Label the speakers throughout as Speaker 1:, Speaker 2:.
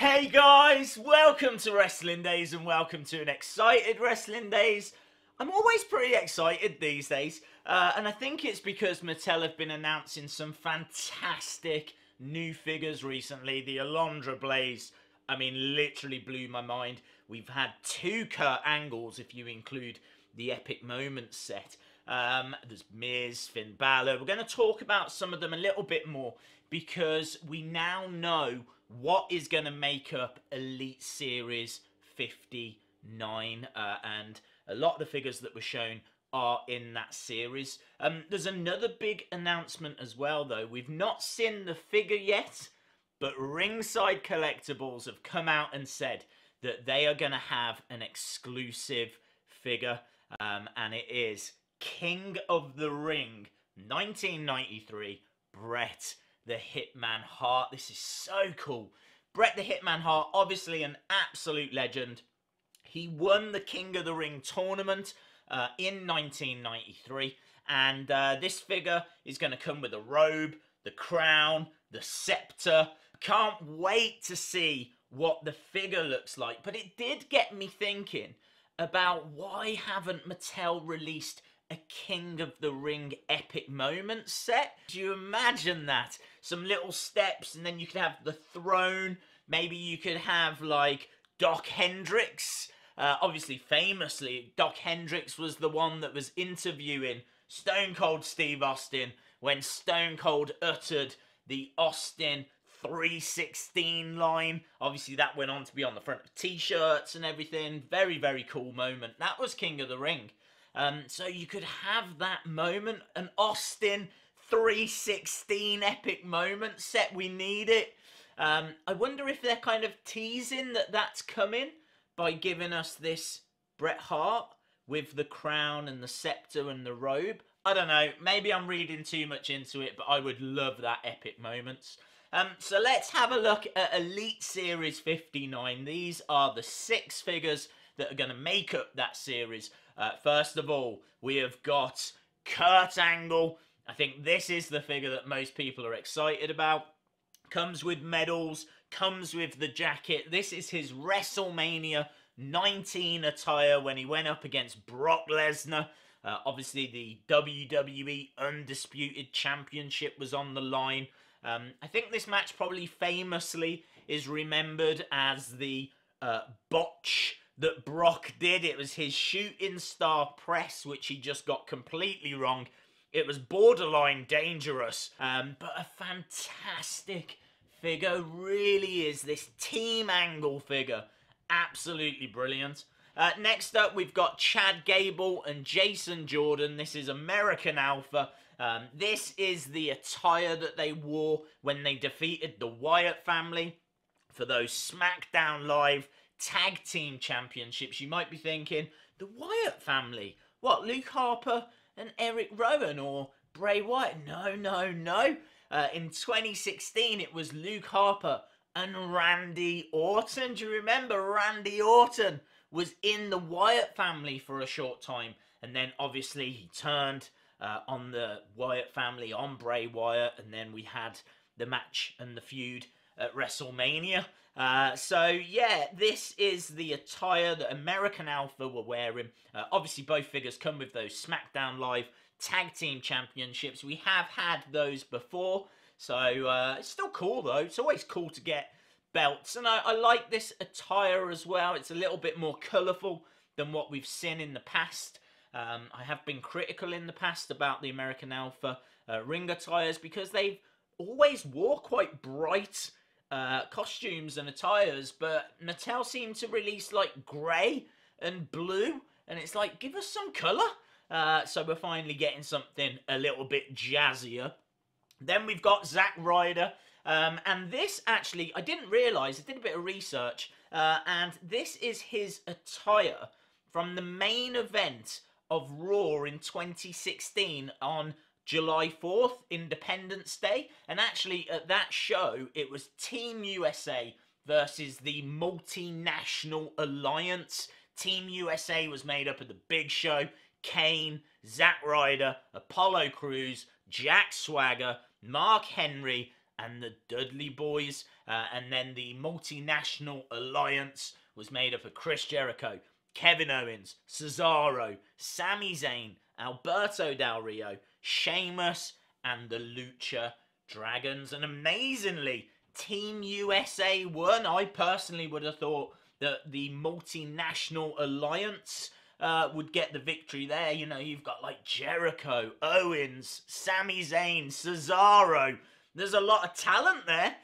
Speaker 1: Hey guys, welcome to Wrestling Days and welcome to an excited Wrestling Days. I'm always pretty excited these days, and I think it's because Mattel have been announcing some fantastic new figures recently. The Alundra Blaze, literally blew my mind. We've had 2 Kurt Angles if you include the Epic Moments set. There's Miz, Finn Balor. We're going to talk about some of them a little bit more because we now know what is going to make up Elite Series 59, and a lot of the figures that were shown are in that series. There's another big announcement as well, though. We've not seen the figure yet, but Ringside Collectibles have come out and said that they are going to have an exclusive figure, and it is King of the Ring 1993 Bret the Hitman Hart. This is so cool. Bret the Hitman Hart, obviously an absolute legend. He won the King of the Ring tournament in 1993, and this figure is going to come with a robe, the crown, the scepter. Can't wait to see what the figure looks like, but it did get me thinking about why haven't Mattel released a King of the Ring Epic Moments set? Do you imagine that? Some little steps, and then you could have the throne. Maybe you could have, like, Doc Hendricks. Obviously, famously, Doc Hendricks was the one that was interviewing Stone Cold Steve Austin when Stone Cold uttered the Austin 316 line. Obviously, that went on to be on the front of t-shirts and everything. Very, very cool moment. That was King of the Ring. So you could have that moment, an Austin 316 Epic Moment set. We need it. I wonder if they're kind of teasing that that's coming by giving us this Bret Hart with the crown and the scepter and the robe. I don't know. Maybe I'm reading too much into it, but I would love that Epic Moments. So let's have a look at Elite Series 59. These are the 6 figures that are going to make up that series. First of all, we have got Kurt Angle. I think this is the figure that most people are excited about. Comes with medals, comes with the jacket. This is his WrestleMania 19 attire when he went up against Brock Lesnar. Obviously, the WWE Undisputed Championship was on the line. I think this match probably famously is remembered as the botch that Brock did. It was his shooting star press, which he just got completely wrong. It was borderline dangerous, but a fantastic figure. Really is this Team Angle figure. Absolutely brilliant. Next up, we've got Chad Gable and Jason Jordan. This is American Alpha. This is the attire that they wore when they defeated the Wyatt family for those Smackdown Live Tag Team Championships. You might be thinking, the Wyatt family? What, Luke Harper and Eric Rowan or Bray Wyatt? No, no, no. In 2016, it was Luke Harper and Randy Orton. Do you remember Randy Orton was in the Wyatt family for a short time? And then, obviously, he turned on the Wyatt family, on Bray Wyatt, and then we had the match and the feud at WrestleMania. So yeah, this is the attire that American Alpha were wearing. Obviously, both figures come with those SmackDown Live Tag Team Championships. We have had those before, so it's still cool though. It's always cool to get belts, and I like this attire as well. It's a little bit more colourful than what we've seen in the past. I have been critical in the past about the American Alpha ring attires because they've always wore quite bright costumes and attires, but Mattel seemed to release like grey and blue, and it's like, give us some colour. So we're finally getting something a little bit jazzier. Then we've got Zack Ryder, and this actually, I didn't realise, I did a bit of research, and this is his attire from the main event of Raw in 2016 on July 4th, Independence Day. And actually, at that show, it was Team USA versus the Multinational Alliance. Team USA was made up of the Big Show, Kane, Zack Ryder, Apollo Crews, Jack Swagger, Mark Henry, and the Dudley Boys. And then the multinational alliance was made up of Chris Jericho, Kevin Owens, Cesaro, Sami Zayn, Alberto Del Rio, Sheamus, and the Lucha Dragons. And amazingly, Team USA won. I personally would have thought that the multinational alliance would get the victory there. You know, you've got like Jericho, Owens, Sami Zayn, Cesaro. There's a lot of talent there.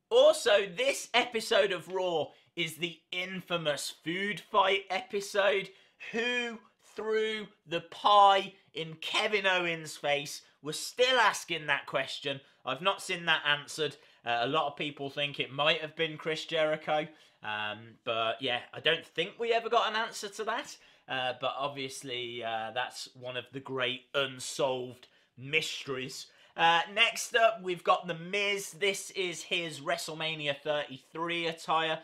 Speaker 1: Also, this episode of Raw is the infamous food fight episode. Who threw the pie in Kevin Owens' face? We're still asking that question. I've not seen that answered. A lot of people think it might have been Chris Jericho. But yeah, I don't think we ever got an answer to that. But obviously, that's one of the great unsolved mysteries. Next up, we've got The Miz. This is his WrestleMania 33 attire.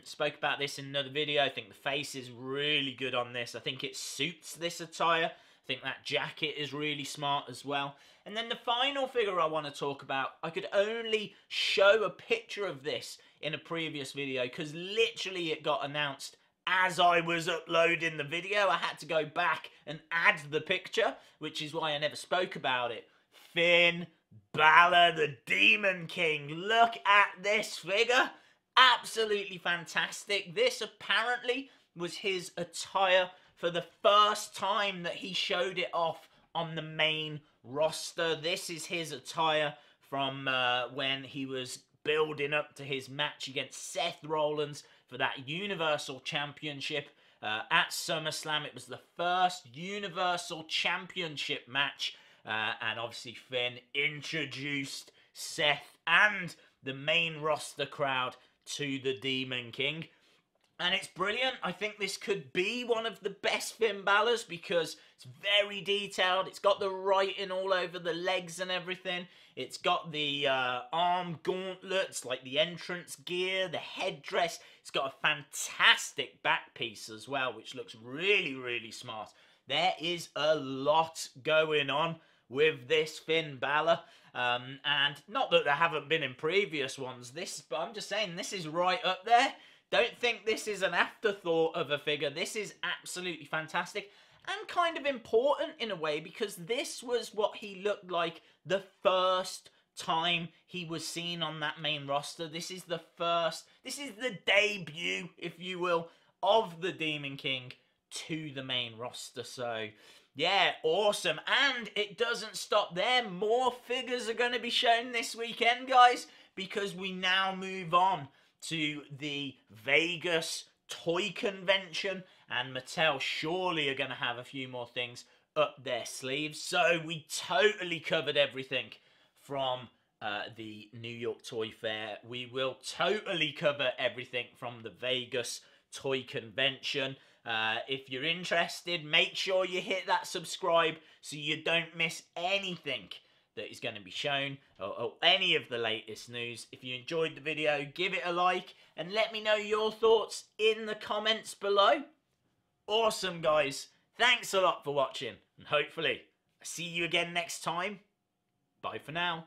Speaker 1: Spoke about this in another video. I think the face is really good on this. I think it suits this attire. I think that jacket is really smart as well. And then the final figure I want to talk about, I could only show a picture of this in a previous video because literally it got announced as I was uploading the video. I had to go back and add the picture, which is why I never spoke about it. Finn Balor, the Demon King. Look at this figure. Absolutely fantastic. This apparently was his attire for the first time that he showed it off on the main roster. This is his attire from when he was building up to his match against Seth Rollins for that Universal Championship at SummerSlam. It was the first Universal Championship match. And obviously Finn introduced Seth and the main roster crowd to the Demon King. And it's brilliant. I think this could be one of the best Finn Balor's because it's very detailed. It's got the writing all over the legs and everything. It's got the arm gauntlets, like the entrance gear, the headdress. It's got a fantastic back piece as well, which looks really, really smart. There is a lot going on with this Finn Balor, and not that there haven't been in previous ones, but I'm just saying this is right up there. Don't think this is an afterthought of a figure. This is absolutely fantastic and kind of important in a way because this was what he looked like the first time he was seen on that main roster. This is the debut, if you will, of the Demon King to the main roster. So yeah, awesome. And it doesn't stop there. More figures are going to be shown this weekend, guys, because we now move on to the Vegas Toy Convention, and Mattel surely are going to have a few more things up their sleeves. So we totally covered everything from the New York Toy Fair. We will totally cover everything from the Vegas Toy Convention. If you're interested, make sure you hit that subscribe so you don't miss anything that is going to be shown or any of the latest news. If you enjoyed the video, give it a like and let me know your thoughts in the comments below. Awesome, guys. Thanks a lot for watching, and hopefully I'll see you again next time. Bye for now.